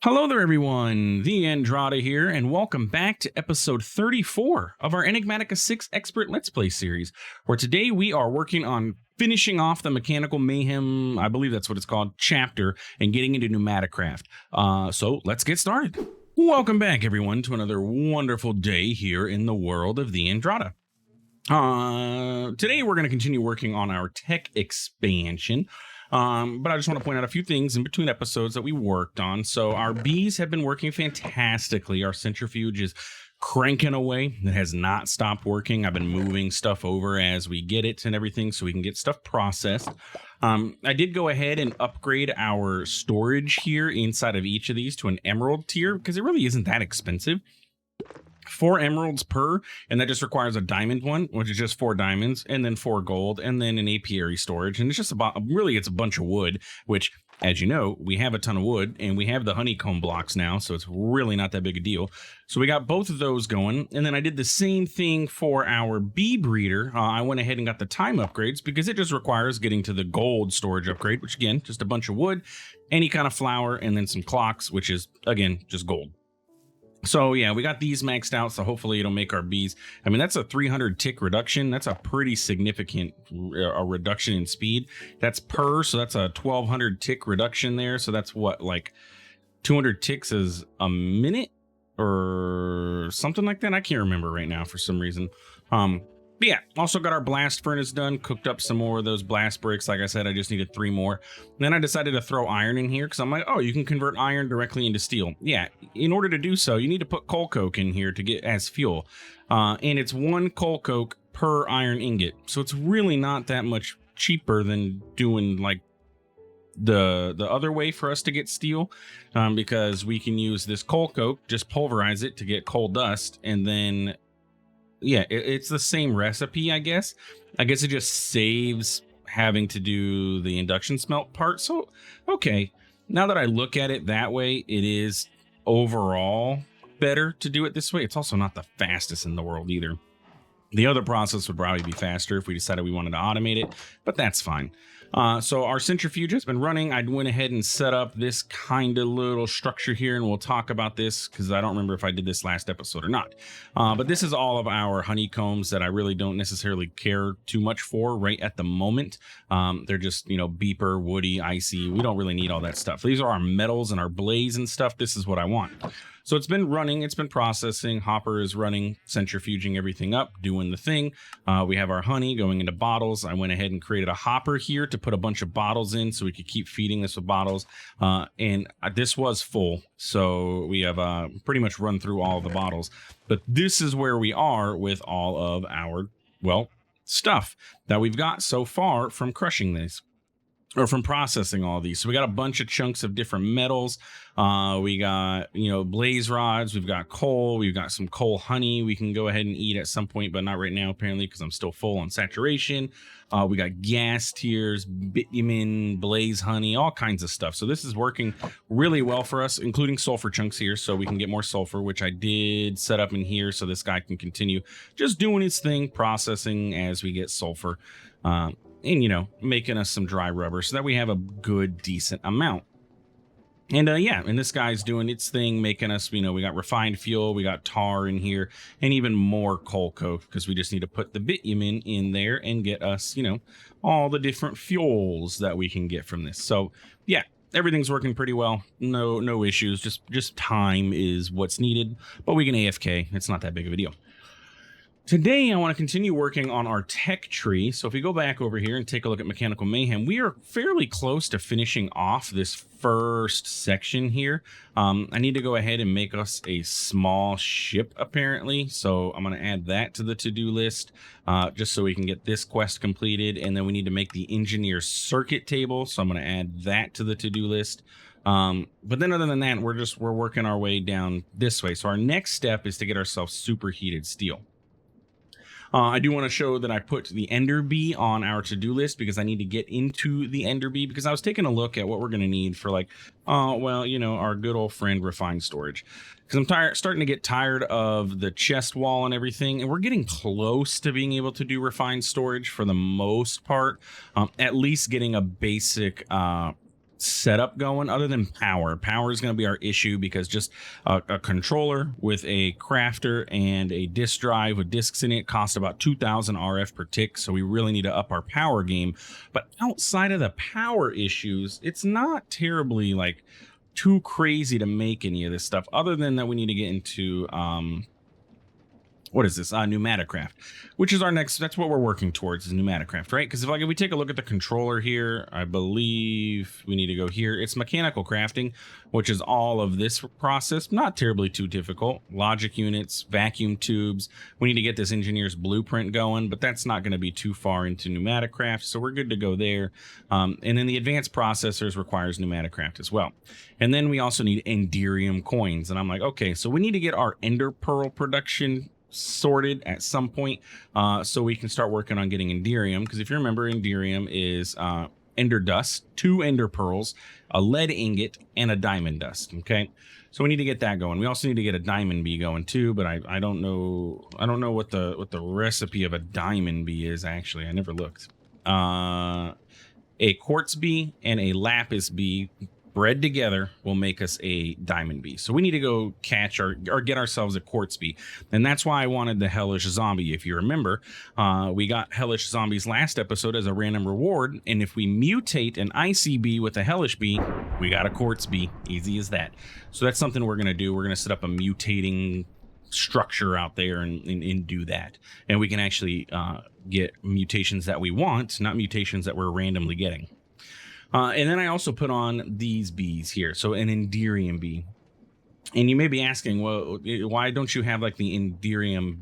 Hello there, everyone. TheAndrata here, and welcome back to episode 34 of our Enigmatica 6 Expert Let's Play series, where today we are working on finishing off the Mechanical Mayhem, I believe that's what it's called, chapter, and getting into PneumaticCraft. So let's get started. Welcome back, everyone, to another wonderful day here in the world of TheAndrata. Today we're going to continue working on our tech expansion. But I just want to point out a few things in between episodes that we worked on. So our bees have been working fantastically. Our centrifuge is cranking away. It has not stopped working. I've been moving stuff over as we get it and everything so we can get stuff processed. I did go ahead and upgrade our storage here inside of each of these to an emerald tier because it really isn't that expensive. 4 emeralds per, and that just requires a diamond one, which is just 4 diamonds, and then 4 gold, and then an apiary storage. And it's just about, really, it's a bunch of wood, which, as you know, we have a ton of wood, and we have the honeycomb blocks now, so it's really not that big a deal. So we got both of those going, and then I did the same thing for our bee breeder. I went ahead and got the time upgrades because it just requires getting to the gold storage upgrade, which, again, just a bunch of wood, any kind of flour, and then some clocks, which is, again, just gold. So yeah, we got these maxed out, so hopefully it'll make our bees. I mean, that's a 300 tick reduction. That's a pretty significant reduction in speed. That's per, so that's a 1200 tick reduction there. So that's what, like 200 ticks is a minute or something like that. I can't remember right now for some reason. But yeah, also got our blast furnace done, cooked up some more of those blast bricks. Like I said, I just needed 3 more. Then I decided to throw iron in here because I'm like, oh, you can convert iron directly into steel. Yeah, in order to do so, you need to put coal coke in here to get as fuel. And it's 1 coal coke per iron ingot. So it's really not that much cheaper than doing like the other way for us to get steel, because we can use this coal coke, just pulverize it to get coal dust, and then yeah, it's the same recipe, I guess. I guess it just saves having to do the induction smelt part. So, okay, now that I look at it that way, it is overall better to do it this way. It's also not the fastest in the world either. The other process would probably be faster if we decided we wanted to automate it, but that's fine. So our centrifuge has been running. I went ahead and set up this kind of little structure here, and we'll talk about this because I don't remember if I did this last episode or not. But this is all of our honeycombs that I really don't necessarily care too much for right at the moment. They're just, you know, beeper, woody, icy. We don't really need all that stuff. These are our metals and our blaze and stuff. This is what I want. So it's been running, it's been processing. Hopper is running, centrifuging everything up, doing the thing. We have our honey going into bottles. I went ahead and created a hopper here to put a bunch of bottles in so we could keep feeding this with bottles. And this was full, so we have pretty much run through all of the bottles. But this is where we are with all of our, well, stuff that we've got so far from crushing this. Or from processing all these. So we got a bunch of chunks of different metals. We got, you know, blaze rods. We've got coal. We've got some coal honey we can go ahead and eat at some point, but not right now, apparently, because I'm still full on saturation. We got gas tiers, bitumen, blaze honey, all kinds of stuff. So this is working really well for us, including sulfur chunks here, so we can get more sulfur, which I did set up in here so this guy can continue just doing his thing, processing as we get sulfur. And, you know, making us some dry rubber so that we have a good, decent amount. And yeah, and this guy's doing its thing, making us, you know, we got refined fuel, we got tar in here, and even more coal coke, because we just need to put the bitumen in there and get us, you know, all the different fuels that we can get from this. So yeah, everything's working pretty well. No issues. Just time is what's needed, but we can AFK. It's not that big of a deal. Today, I want to continue working on our tech tree. So if we go back over here and take a look at Mechanical Mayhem, we are fairly close to finishing off this first section here. I need to go ahead and make us a small ship, apparently. So I'm going to add that to the to-do list, just so we can get this quest completed. And then we need to make the engineer circuit table. So I'm going to add that to the to-do list. But then other than that, we're working our way down this way. So our next step is to get ourselves superheated steel. I do want to show that I put the Ender Bee on our to-do list because I need to get into the Ender Bee because I was taking a look at what we're going to need for, like, well, you know, our good old friend refined storage. Because I'm starting to get tired of the chest wall and everything, and we're getting close to being able to do refined storage for the most part. At least getting a basic setup going other than power. Power is going to be our issue because just a controller with a crafter and a disk drive with disks in it costs about 2,000 RF per tick. So we really need to up our power game. But outside of the power issues, it's not terribly like too crazy to make any of this stuff, other than that we need to get into what is this? PneumaticCraft, which is our next. That's what we're working towards, is PneumaticCraft, right? Because if we take a look at the controller here, I believe we need to go here. It's mechanical crafting, which is all of this process. Not terribly too difficult. Logic units, vacuum tubes. We need to get this engineer's blueprint going, but that's not going to be too far into PneumaticCraft, so we're good to go there. And then the advanced processors requires PneumaticCraft as well. And then we also need Enderium coins. And I'm like, okay, so we need to get our Ender Pearl production sorted at some point, so we can start working on getting Enderium, because if you remember, Enderium is ender dust, 2 ender pearls, a lead ingot, and a diamond dust. Okay, so we need to get that going. We also need to get a diamond bee going too, but I don't know what the recipe of a diamond bee is. Actually, I never looked. A quartz bee and a lapis bee bred together will make us a diamond bee. So we need to go catch or get ourselves a quartz bee. And that's why I wanted the hellish zombie. If you remember, we got hellish zombies last episode as a random reward. And if we mutate an icy bee with a hellish bee, we got a quartz bee. Easy as that. So that's something we're going to do. We're going to set up a mutating structure out there and do that. And we can actually get mutations that we want, not mutations that we're randomly getting. And then I also put on these bees here. So an Enderium bee. And you may be asking, well, why don't you have like the Enderium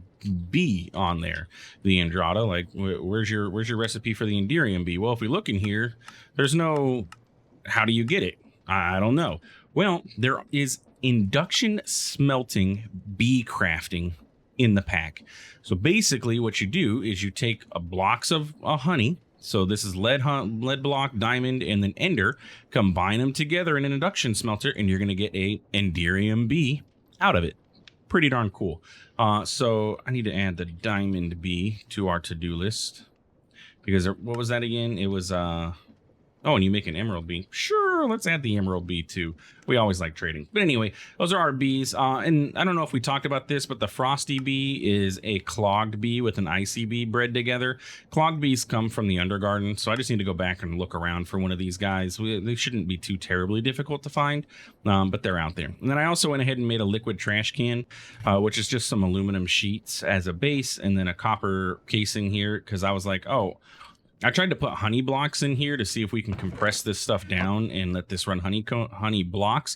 bee on there? The Andrata, like, where's your recipe for the Enderium bee? Well, if we look in here, there's no, how do you get it? I don't know. Well, there is induction smelting bee crafting in the pack. So basically what you do is you take blocks of honey. So this is lead block, diamond, and then ender. Combine them together in an induction smelter, and you're going to get a Enderium bee out of it. Pretty darn cool. So I need to add the diamond bee to our to-do list. Because what was that again? It was... Oh, and you make an emerald bee. Sure, let's add the emerald bee too. We always like trading. But anyway, those are our bees. And I don't know if we talked about this, but the frosty bee is a clogged bee with an icy bee bred together. Clogged bees come from the Undergarden, so I just need to go back and look around for one of these guys. They shouldn't be too terribly difficult to find, but they're out there. And then I also went ahead and made a liquid trash can, which is just some aluminum sheets as a base and then a copper casing here, because I was like, oh, I tried to put honey blocks in here to see if we can compress this stuff down and let this run honey blocks.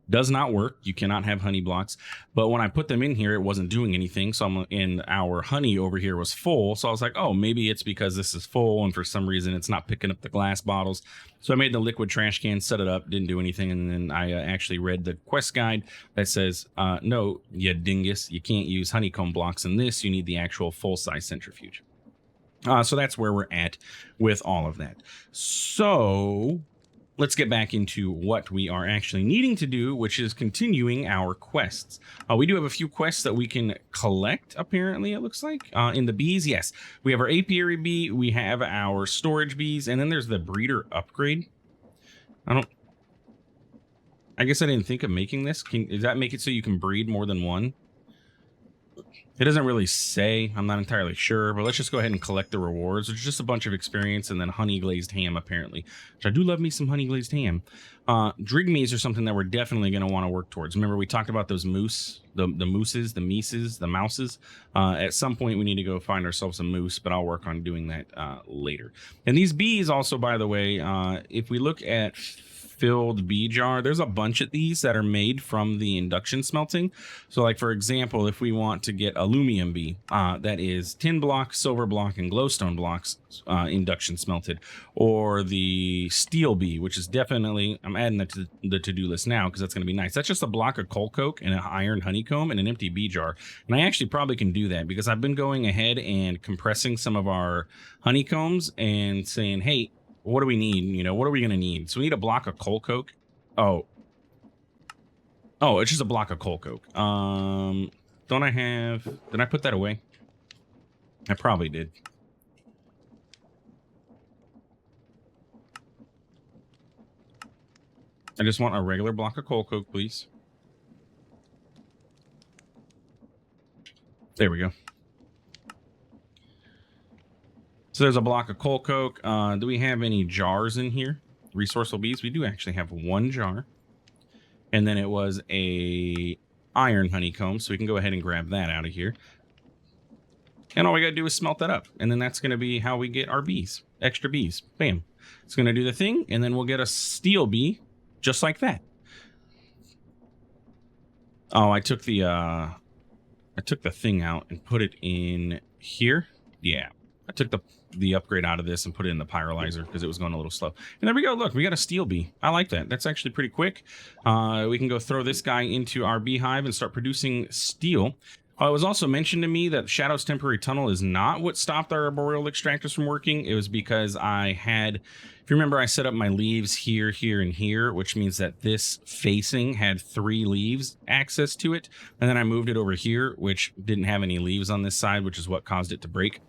Does not work. You cannot have honey blocks. But when I put them in here, it wasn't doing anything. So our honey over here was full. So I was like, oh, maybe it's because this is full and for some reason it's not picking up the glass bottles. So I made the liquid trash can, set it up, didn't do anything. And then I actually read the quest guide that says, no, you dingus, you can't use honeycomb blocks in this. You need the actual full-size centrifuge. So that's where we're at with all of that. So let's get back into what we are actually needing to do, which is continuing our quests. We do have a few quests that we can collect, apparently, it looks like. In the bees, yes. We have our apiary bee, we have our storage bees, and then there's the breeder upgrade. I guess I didn't think of making this. Does that make it so you can breed more than one? It doesn't really say. I'm not entirely sure, but let's just go ahead and collect the rewards. It's just a bunch of experience and then honey glazed ham, apparently. Which I do love me some honey glazed ham. Drigmees are something that we're definitely going to want to work towards. Remember, we talked about those moose, the mooses, the mises, the mouses. At some point, we need to go find ourselves a moose, but I'll work on doing that later. And these bees also, by the way, if we look at filled bee jar, there's a bunch of these that are made from the induction smelting. So like, for example, if we want to get aluminum bee, that is tin block, silver block, and glowstone blocks induction smelted, or the steel bee, which is definitely, I'm adding that to the to-do list now because that's going to be nice. That's just a block of coal coke and an iron honeycomb and an empty bee jar. And I actually probably can do that because I've been going ahead and compressing some of our honeycombs and saying, hey, what do we need? You know, what are we going to need? So we need a block of coal coke. Oh, it's just a block of coal coke. Did I put that away? I probably did. I just want a regular block of coal coke, please. There we go. So there's a block of coal coke. Do we have any jars in here? Resourceful bees. We do actually have one jar. And then it was a iron honeycomb. So we can go ahead and grab that out of here. And all we got to do is smelt that up. And then that's going to be how we get our bees. Extra bees. Bam. It's going to do the thing. And then we'll get a steel bee just like that. Oh, I took the thing out and put it in here. Yeah. I took the upgrade out of this and put it in the pyrolyzer because it was going a little slow. And there we go. Look, we got a steel bee. I like that. That's actually pretty quick. We can go throw this guy into our beehive and start producing steel. It was also mentioned to me that Shadow's temporary tunnel is not what stopped our arboreal extractors from working. It was because I had, if you remember, I set up my leaves here, here, and here, which means that this facing had 3 leaves access to it. And then I moved it over here, which didn't have any leaves on this side, which is what caused it to break.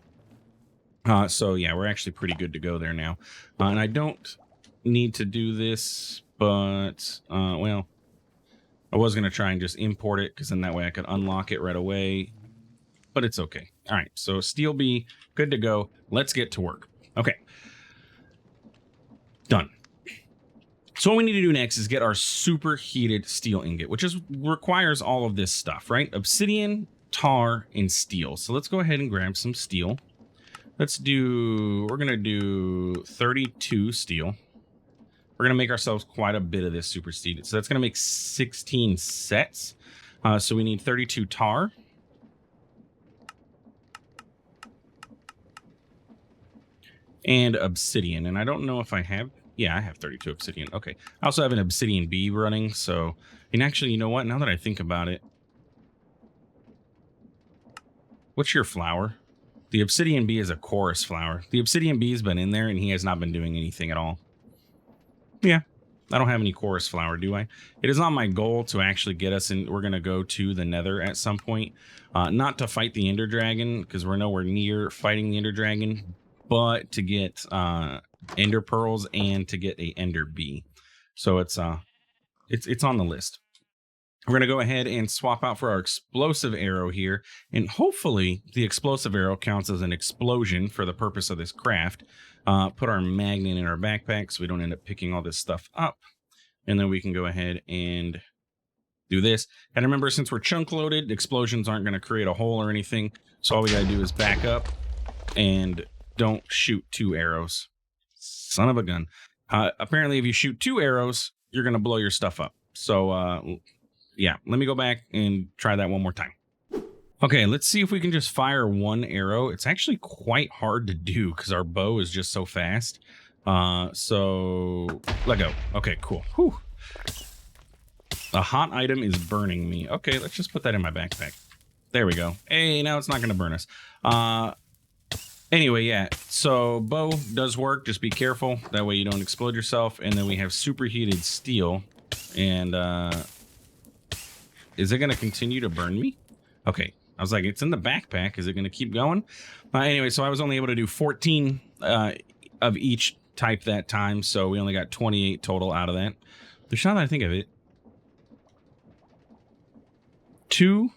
So yeah, we're actually pretty good to go there now. And I don't need to do this, but, well, I was going to try and just import it because then that way I could unlock it right away, but it's okay. All right. So steel bee, good to go. Let's get to work. Okay. Done. So what we need to do next is get our superheated steel ingot, which requires all of this stuff, right? Obsidian, tar, and steel. So let's go ahead and grab some steel. We're going to do 32 steel. We're going to make ourselves quite a bit of this super steel. So that's going to make 16 sets. So we need 32 tar. And obsidian. And I don't know if I have... Yeah, I have 32 obsidian. Okay. I also have an obsidian bee running. So, and actually, you know what? Now that I think about it... What's your flower? The obsidian bee is a chorus flower. The obsidian bee's been in there and he has not been doing anything at all. Yeah, I don't have any chorus flower, do I? It is on my goal to actually get us in. We're going to go to the nether at some point. Not to fight the ender dragon, because we're nowhere near fighting the ender dragon, but to get ender pearls and to get a ender bee. So it's on the list. We're going to go ahead and swap out for our explosive arrow here. And hopefully the explosive arrow counts as an explosion for the purpose of this craft. Put our magnet in our backpack so we don't end up picking all this stuff up. And then we can go ahead and do this. And remember, since we're chunk loaded, explosions aren't going to create a hole or anything. So all we got to do is back up and don't shoot 2 arrows. Son of a gun. Apparently, if you shoot 2 arrows, you're going to blow your stuff up. So, yeah, let me go back and try that one more time. Okay, let's see if we can just fire 1 arrow. It's actually quite hard to do because our bow is just so fast. So let go. Okay, cool. Whew. A hot item is burning me. Okay, let's just put that in my backpack. There we go. Hey, now it's not going to burn us. Anyway, yeah, so bow does work. Just be careful. That way you don't explode yourself. And then we have superheated steel. And, is it going to continue to burn me? Okay. I was like, it's in the backpack. Is it going to keep going? Anyway, so I was only able to do 14 of each type that time. So we only got 28 total out of that. There's now that I think of it. 2.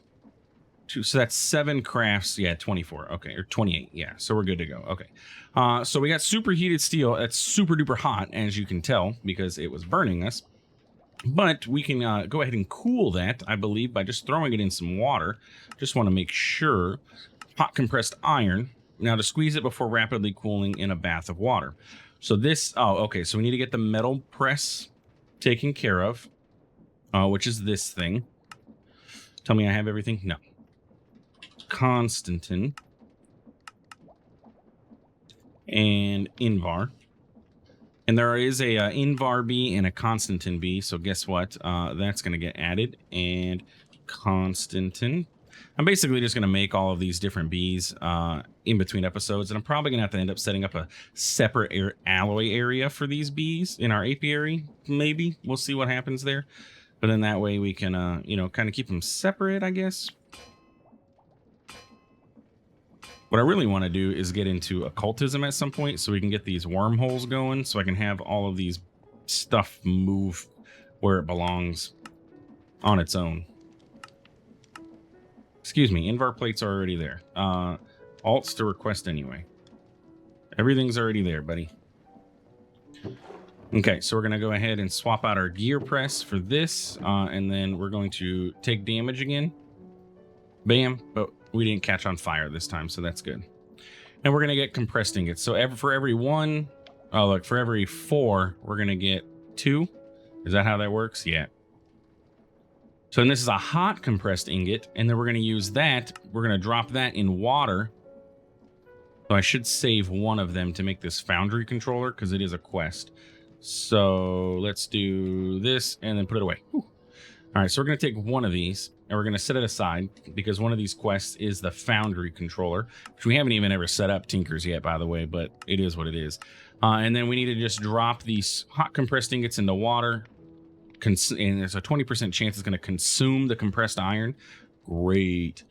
So that's 7 crafts. Yeah, 24. Okay, or 28. Yeah, so we're good to go. Okay. So we got superheated steel. That's super duper hot, as you can tell, because it was burning us. But we can go ahead and cool that, I believe, by just throwing it in some water. Just want to make sure. Hot compressed iron. Now to squeeze it before rapidly cooling in a bath of water. So this, oh, okay. So we need to get the metal press taken care of, which is this thing. Tell me I have everything? No. Constantin. And Invar. And there is a Invar bee and a Constantin bee. So guess what? That's going to get added. And Constantin. I'm basically just going to make all of these different bees in between episodes. And I'm probably going to have to end up setting up a separate alloy area for these bees in our apiary. Maybe. We'll see what happens there. But then that way we can, you know, kind of keep them separate, I guess. What I really want to do is get into occultism at some point so we can get these wormholes going so I can have all of these stuff move where it belongs on its own. Excuse me, invar plates are already there. Alts to request anyway. Everything's already there, buddy. Okay, so we're going to go ahead and swap out our gear press for this, and then we're going to take damage again. Bam, but we didn't catch on fire this time, so that's good. And we're going to get compressed ingots. So for every one, oh, look, for every 4, we're going to get 2. Is that how that works? Yeah. So this is a hot compressed ingot, and then we're going to use that. We're going to drop that in water. So I should save one of them to make this foundry controller because it is a quest. So let's do this and then put it away. Whew. All right, so we're going to take one of these and we're going to set it aside because one of these quests is the foundry controller, which we haven't even ever set up Tinkers yet, by the way, but it is what it is. And then we need to just drop these hot compressed ingots into water. And there's a 20% chance it's going to consume the compressed iron. Great.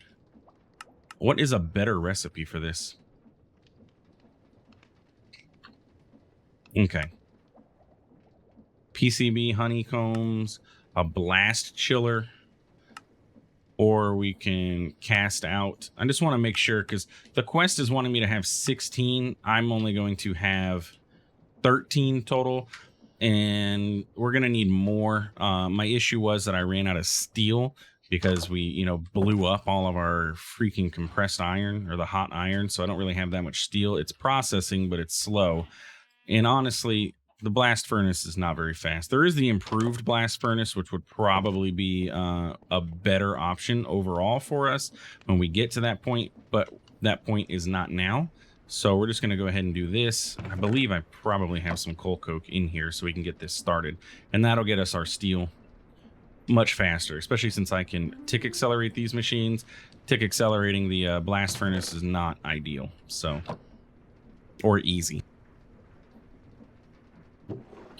What is a better recipe for this? Okay. PCB honeycombs, a blast chiller, or we can cast out. I just want to make sure because the quest is wanting me to have 16. I'm only going to have 13 total, and we're going to need more. My issue was that I ran out of steel because we, blew up all of our freaking compressed iron or the hot iron. So I don't really have that much steel. It's processing, but it's slow. And honestly, the blast furnace is not very fast. There is the improved blast furnace, which would probably be a better option overall for us when we get to that point, but that point is not now. So we're just going to go ahead and do this. I believe I probably have some coal coke in here so we can get this started, and that'll get us our steel much faster, especially since I can tick accelerate these machines. Tick accelerating the blast furnace is not ideal, so, or easy.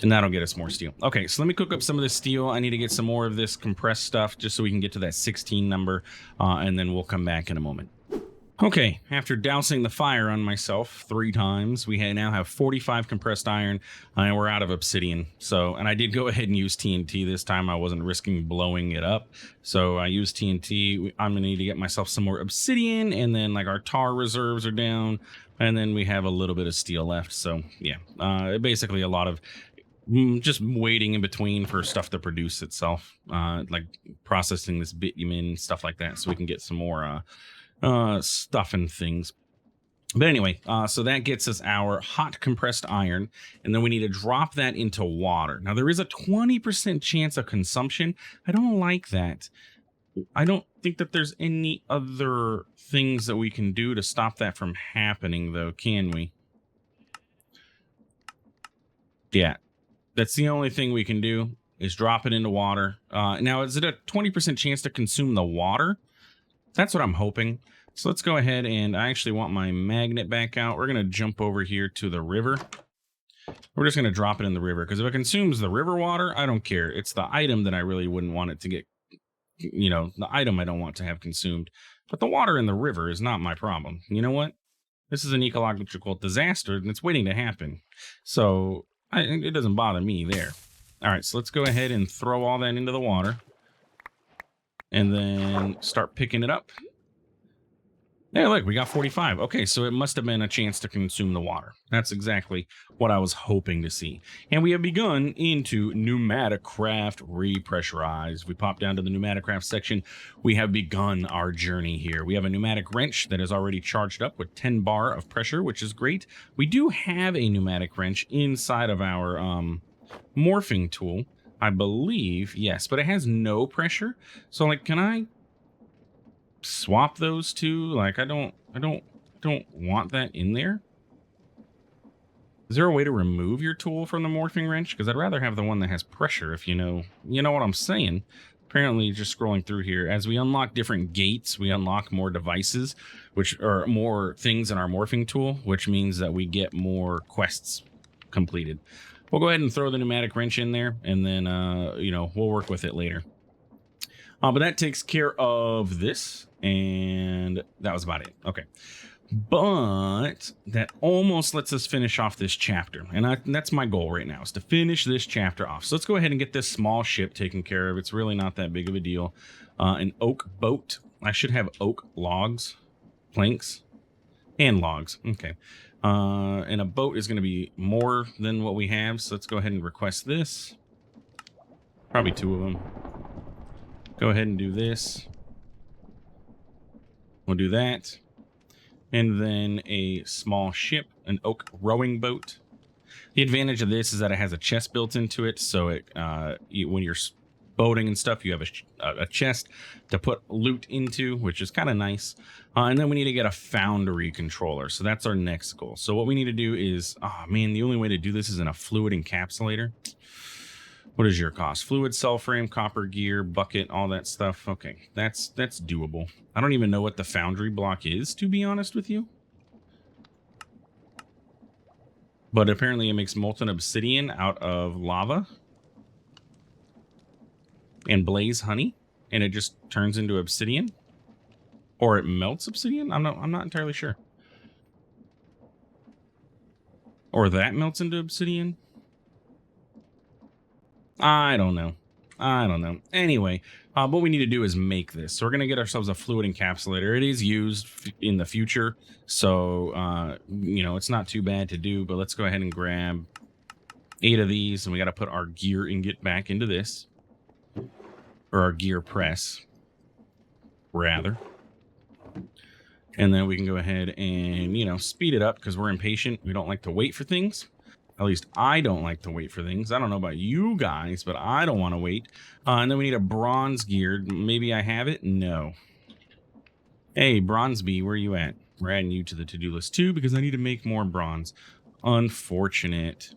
And that'll get us more steel. Okay, so let me cook up some of this steel. I need to get some more of this compressed stuff just so we can get to that 16 number, and then we'll come back in a moment. Okay, after dousing the fire on myself 3 times, we now have 45 compressed iron, and we're out of obsidian. So, and I did go ahead and use TNT this time. I wasn't risking blowing it up. So I used TNT. I'm going to need to get myself some more obsidian, and then like our tar reserves are down, and then we have a little bit of steel left. So yeah, basically a lot of just waiting in between for stuff to produce itself, like processing this bitumen, stuff like that, so we can get some more stuff and things. But anyway, so that gets us our hot compressed iron, and then we need to drop that into water. Now there is a 20% chance of consumption. I don't like that. I don't think that there's any other things that we can do to stop that from happening, though, can we? Yeah. That's the only thing we can do is drop it into water. Now, is it a 20% chance to consume the water? That's what I'm hoping. So let's go ahead, and I actually want my magnet back out. We're going to jump over here to the river. We're just going to drop it in the river because if it consumes the river water, I don't care. It's the item that I really wouldn't want it to get, the item I don't want to have consumed. But the water in the river is not my problem. You know what? This is an ecological disaster, and it's waiting to happen. So it doesn't bother me there. All right, so let's go ahead and throw all that into the water and then start picking it up. Hey, look, we got 45. Okay, so it must have been a chance to consume the water. That's exactly what I was hoping to see. And we have begun into PneumaticCraft Repressurized. We pop down to the PneumaticCraft section. We have begun our journey here. We have a pneumatic wrench that is already charged up with 10 bar of pressure, which is great. We do have a pneumatic wrench inside of our morphing tool, I believe. Yes, but it has no pressure. So, like, can I swap those two? Like, I don't want that in there. Is there a way to remove your tool from the morphing wrench? Because I'd rather have the one that has pressure, if you know what I'm saying. Apparently, just scrolling through here, as we unlock different gates, we unlock more devices, which are more things in our morphing tool, which means that we get more quests completed. We'll go ahead and throw the pneumatic wrench in there, and then we'll work with it later. But that takes care of this, and that was about it. Okay. But that almost lets us finish off this chapter. And that's my goal right now, is to finish this chapter off. So let's go ahead and get this small ship taken care of. It's really not that big of a deal. An oak boat. I should have oak logs, planks, and logs. Okay. And a boat is going to be more than what we have. So let's go ahead and request this. Probably 2 of them. Go ahead and do this. We'll do that. And then a small ship, an oak rowing boat. The advantage of this is that it has a chest built into it, so it when you're boating and stuff, you have a chest to put loot into, which is kind of nice. And then we need to get a foundry controller, so that's our next goal. So what we need to do is, oh man, the only way to do this is in a fluid encapsulator. What is your cost? Fluid, cell frame, copper gear, bucket, all that stuff. Okay, that's doable. I don't even know what the foundry block is, to be honest with you. But apparently it makes molten obsidian out of lava and blaze honey, and it just turns into obsidian, or it melts obsidian. I'm not entirely sure. Or that melts into obsidian. I don't know. Anyway, what we need to do is make this. So we're going to get ourselves a fluid encapsulator. It is used in the future, so, you know, it's not too bad to do. But let's go ahead and grab 8 of these, and we got to put our gear ingot back into this. Or our gear press, rather. And then we can go ahead and, you know, speed it up because we're impatient. We don't like to wait for things. At least I don't like to wait for things. I don't know about you guys, but I don't want to wait. And then we need a bronze gear. Maybe I have it? No. Hey, Bronzeby, where are you at? We're adding you to the to-do list too because I need to make more bronze. Unfortunate.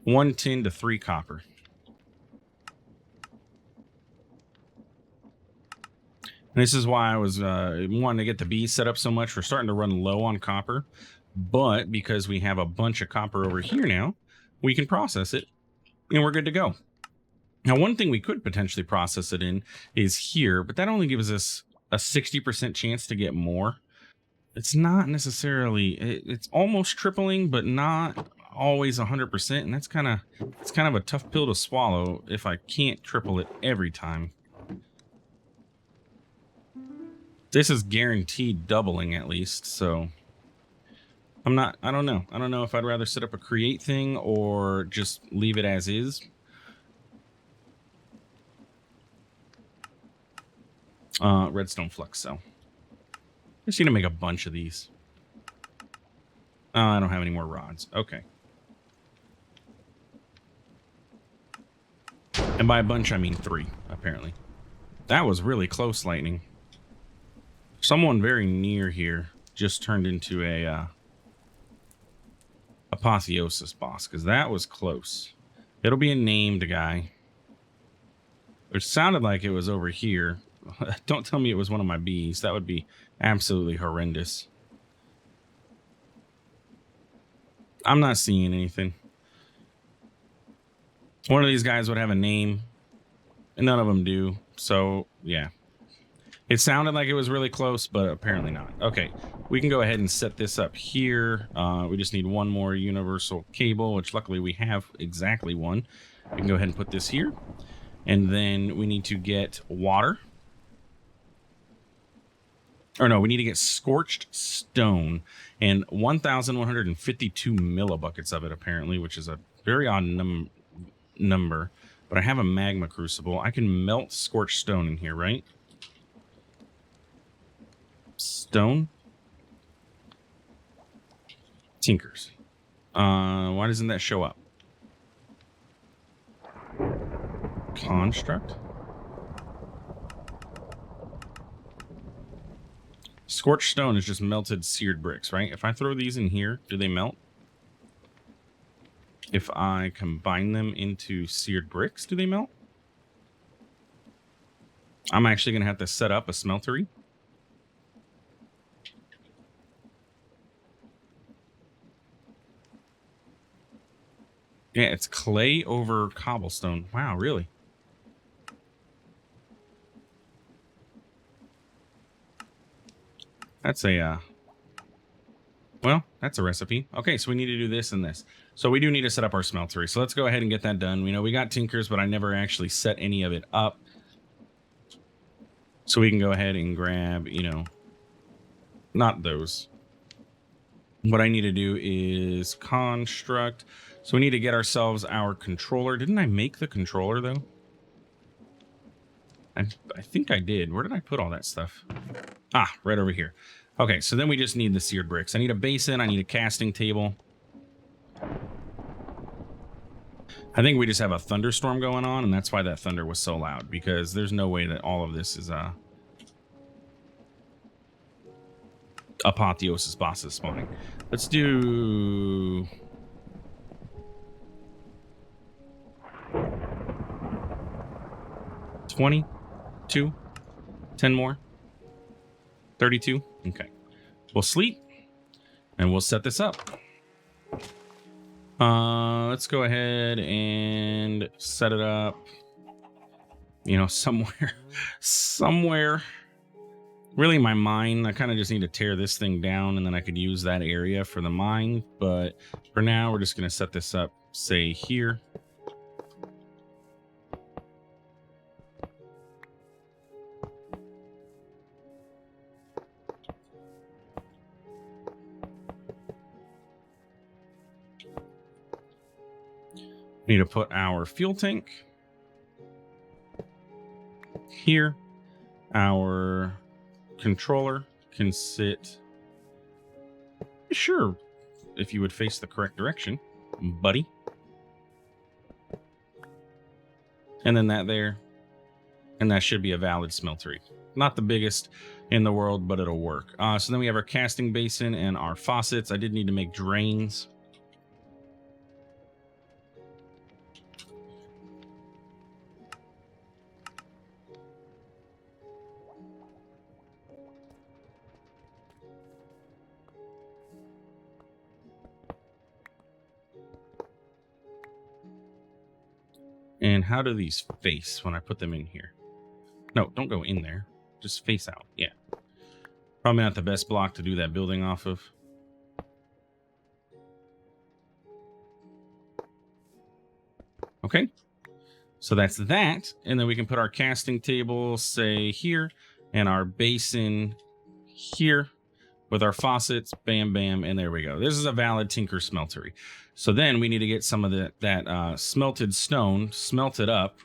1 tin to 3 copper. And this is why I was wanting to get the bees set up so much. We're starting to run low on copper. But because we have a bunch of copper over here now, we can process it and we're good to go. Now, one thing we could potentially process it in is here, but that only gives us a 60% chance to get more. It's not necessarily, it's almost tripling, but not always 100%. And it's kind of a tough pill to swallow if I can't triple it every time. This is guaranteed doubling at least, so I don't know. I don't know if I'd rather set up a create thing or just leave it as is. Redstone flux cell. I just need to make a bunch of these. I don't have any more rods. Okay. And by a bunch, I mean 3, apparently. That was really close, lightning. Someone very near here just turned into a apotheosis boss, because that was close. It'll be a named guy. It sounded like it was over here. Don't tell me it was one of my bees. That would be absolutely horrendous. I'm not seeing anything. One of these guys would have a name, and none of them do. So, yeah. It sounded like it was really close, but apparently not. Okay, we can go ahead and set this up here. We just need 1 more universal cable, which luckily we have exactly 1. We can go ahead and put this here. And then we need to get water. Or no, we need to get scorched stone and 1,152 millibuckets of it, apparently, which is a very odd number. But I have a magma crucible. I can melt scorched stone in here, right? Stone. Tinkers. Why doesn't that show up? Construct. Scorched stone is just melted seared bricks, right? If I throw these in here, do they melt? If I combine them into seared bricks, do they melt? I'm actually going to have to set up a smeltery. Yeah, it's clay over cobblestone. Wow, really? That's a, well, that's a recipe. Okay, so we need to do this and this. So we do need to set up our smeltery. So let's go ahead and get that done. We know we got tinkers, but I never actually set any of it up. So we can go ahead and grab, you know, not those. What I need to do is construct. So we need to get ourselves our controller. Didn't I make the controller, though? I think I did. Where did I put all that stuff? Ah, right over here. Okay, so then we just need the seared bricks. I need a basin. I need a casting table. I think we just have a thunderstorm going on, and that's why that thunder was so loud, because there's no way that all of this is apotheosis bosses spawning. Let's do... $20, 2, 10 more, 32. Okay, we'll sleep and we'll set this up. Let's go ahead and set it up, you know, somewhere. Really, my mine, I kind of just need to tear this thing down and then I could use that area for the mine. But for now, we're just going to set this up, say here. We need to put our fuel tank here. Our controller can sit, sure, if you would face the correct direction, buddy. And then that there, and that should be a valid smeltery. Not the biggest in the world, but it'll work. So then we have our casting basin and our faucets. I did need to make drains. And how do these face when I put them in here? No, don't go in there. Just face out. Yeah. Probably not the best block to do that building off of. Okay. So that's that. And then we can put our casting table, say here, and our basin here with our faucets. Bam, bam. And there we go. This is a valid tinker smeltery. So then we need to get some of that smelted stone smelted up.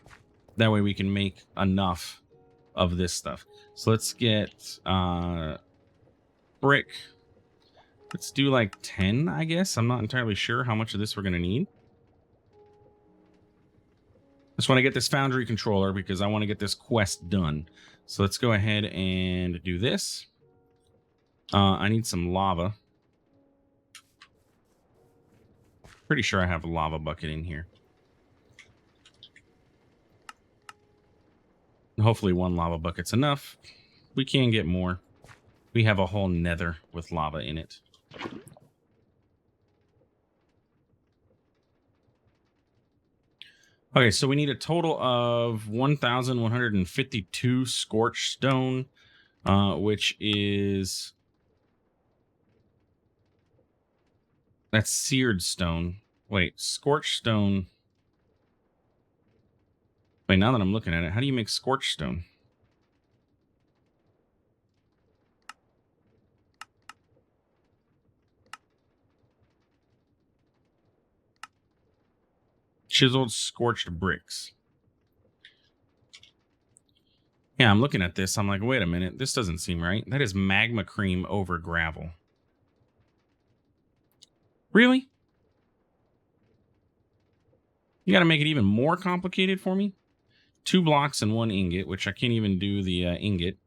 That way we can make enough of this stuff. So let's get brick. Let's do like 10, I guess. I'm not entirely sure how much of this we're going to need. Just want to get this foundry controller because I want to get this quest done. So let's go ahead and do this. I need some lava. Pretty sure I have a lava bucket in here. Hopefully one lava bucket's enough. We can get more. We have a whole nether with lava in it. Okay, so we need a total of 1,152 scorched stone, which is... That's seared stone. Wait, scorched stone. Wait, now that I'm looking at it, how do you make scorched stone? Chiseled scorched bricks. Yeah, I'm looking at this. I'm like, wait a minute. This doesn't seem right. That is magma cream over gravel. Really? You got to make it even more complicated for me? 2 blocks and 1 ingot, which I can't even do the ingot.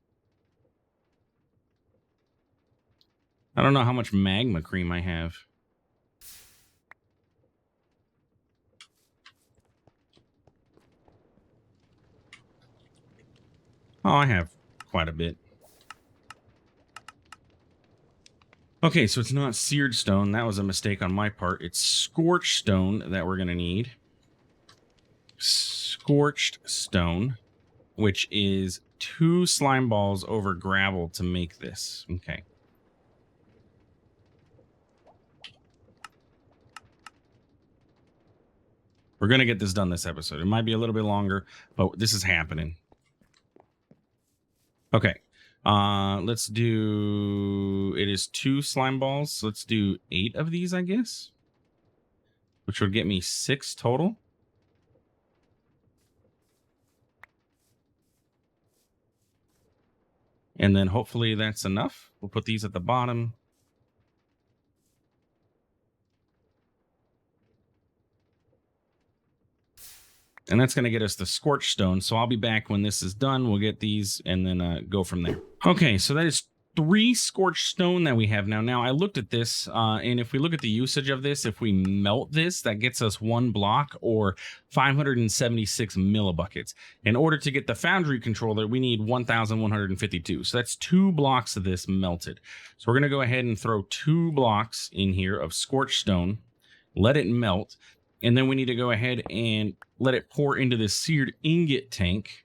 I don't know how much magma cream I have. Oh, I have quite a bit. Okay, so it's not seared stone. That was a mistake on my part. It's scorched stone that we're going to need. Scorched stone, which is 2 slime balls over gravel to make this. Okay. We're going to get this done this episode. It might be a little bit longer, but this is happening. Okay. Let's do, it is 2 slime balls. So let's do 8 of these, I guess, which would get me 6 total. And then hopefully that's enough. We'll put these at the bottom. And that's going to get us the scorched stone. So I'll be back when this is done. We'll get these and then go from there. Okay, so that is 3 scorched stone that we have now. Now, I looked at this, and if we look at the usage of this, if we melt this, that gets us 1 block or 576 millibuckets. In order to get the foundry controller, we need 1,152. So that's 2 blocks of this melted. So we're going to go ahead and throw 2 blocks in here of scorched stone, let it melt, and then we need to go ahead and let it pour into this seared ingot tank.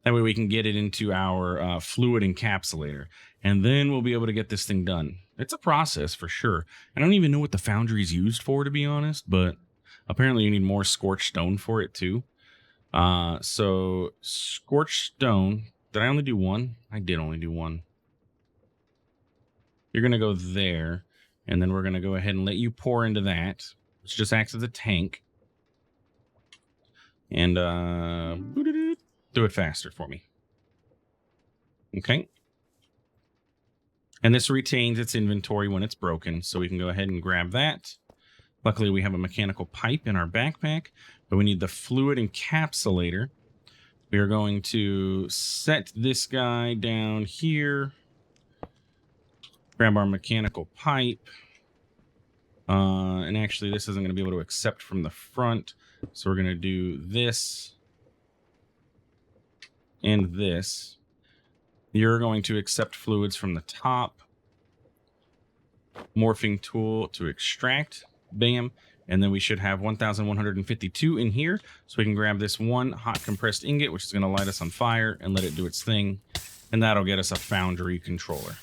That way we can get it into our fluid encapsulator. And then we'll be able to get this thing done. It's a process for sure. I don't even know what the foundry is used for, to be honest, but apparently you need more scorched stone for it too. So scorched stone, did I only do 1? I did only do 1. You're going to go there, and then we're going to go ahead and let you pour into that, which just acts as a tank. And do it faster for me. Okay. And this retains its inventory when it's broken, so we can go ahead and grab that. Luckily, we have a mechanical pipe in our backpack, but we need the fluid encapsulator. We are going to set this guy down here. Grab our mechanical pipe. And actually, this isn't going to be able to accept from the front, so we're going to do this and this. You're going to accept fluids from the top. Morphing tool to extract. Bam. And then we should have 1,152 in here. So we can grab this 1 hot compressed ingot, which is going to light us on fire, and let it do its thing. And that'll get us a foundry controller.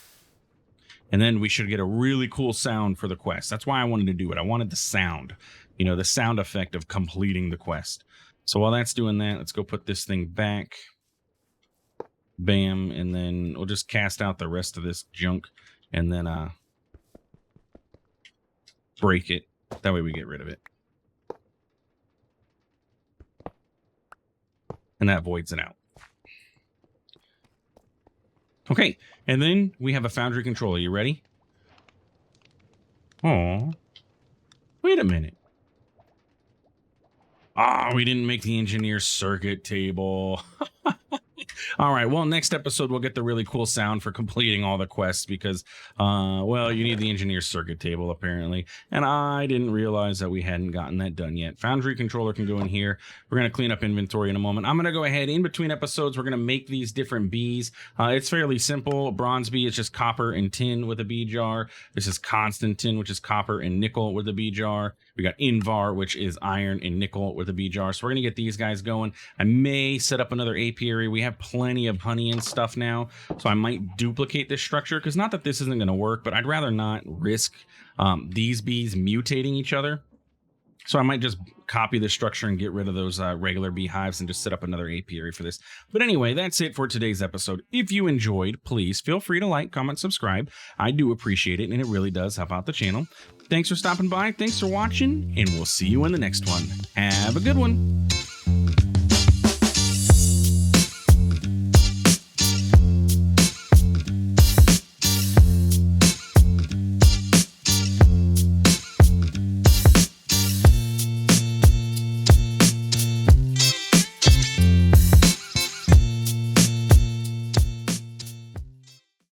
And then we should get a really cool sound for the quest. That's why I wanted to do it. I wanted the sound. You know, the sound effect of completing the quest. So while that's doing that, let's go put this thing back. Bam, and then we'll just cast out the rest of this junk and then break it. That way we get rid of it. And that voids it out. Okay, and then we have a foundry controller. You ready? Oh, wait a minute. Ah, we didn't make the engineer circuit table. All right, well, next episode, we'll get the really cool sound for completing all the quests because, well, you need the engineer circuit table, apparently. And I didn't realize that we hadn't gotten that done yet. Foundry controller can go in here. We're going to clean up inventory in a moment. I'm going to go ahead, in between episodes, we're going to make these different bees. It's fairly simple. Bronze bee is just copper and tin with a bee jar. This is constant tin, which is copper and nickel with a bee jar. We got Invar, which is iron and nickel with a bee jar. So we're going to get these guys going. I may set up another apiary. We have plenty of honey and stuff now, so I might duplicate this structure, because not that this isn't going to work, but I'd rather not risk these bees mutating each other. So I might just copy the structure and get rid of those regular beehives and just set up another apiary for this. But anyway, that's it for today's episode. If you enjoyed, please feel free to like, comment, subscribe. I do appreciate it, and it really does help out the channel. Thanks for stopping by. Thanks for watching, and we'll see you in the next one. Have a good one.